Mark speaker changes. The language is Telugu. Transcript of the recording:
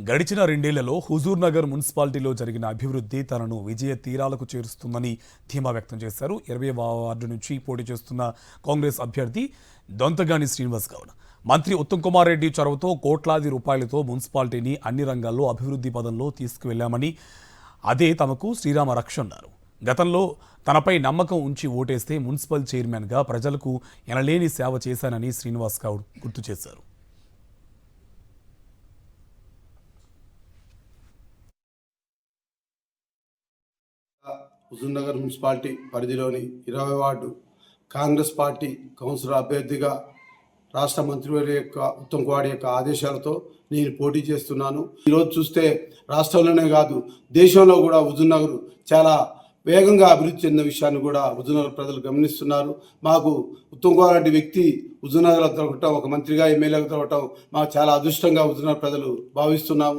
Speaker 1: గడిచిన రెండేళ్లలో హుజూర్ నగర్ మున్సిపాలిటీలో జరిగిన అభివృద్ధి తనను విజయ తీరాలకు చేరుస్తుందని ధీమా వ్యక్తం చేశారు. 20వ వార్డు నుంచి పోటీ చేస్తున్న కాంగ్రెస్ అభ్యర్థి దొంతగాని శ్రీనివాస్ గౌడ్. మంత్రి ఉత్తమ్ కుమార్ రెడ్డి చొరవతో కోట్లాది రూపాయలతో మున్సిపాలిటీని అన్ని రంగాల్లో అభివృద్ధి పదంలో తీసుకువెళ్లామని, అదే తమకు శ్రీరామ రక్ష అన్నారు. గతంలో తనపై నమ్మకం ఉంచి ఓటేస్తే మున్సిపల్ చైర్మన్గా ప్రజలకు ఎనలేని సేవ చేశానని శ్రీనివాస్ గౌడ్ గుర్తు చేశారు.
Speaker 2: హుజూర్ నగర్ మున్సిపాలిటీ పరిధిలోని 20వ వార్డు కాంగ్రెస్ పార్టీ కౌన్సిలర్ అభ్యర్థిగా రాష్ట్ర మంత్రివర్యుల యొక్క ఉత్తమ్ కుమార్ యొక్క ఆదేశాలతో నేను పోటీ చేస్తున్నాను. ఈరోజు చూస్తే రాష్ట్రంలోనే కాదు దేశంలో కూడా హుజూర్ నగర్ చాలా వేగంగా అభివృద్ధి చెందిన విషయాన్ని కూడా హుజూర్ నగర్ ప్రజలు గమనిస్తున్నారు. మాకు ఉత్తమ్ కుమార్ రెడ్డి వ్యక్తి హుజూర్ నగర్లో దొరకటం, ఒక మంత్రిగా ఎమ్మెల్యేగా దొరకటం మాకు చాలా అదృష్టంగా హుజూర్ నగర్ ప్రజలు భావిస్తున్నాము.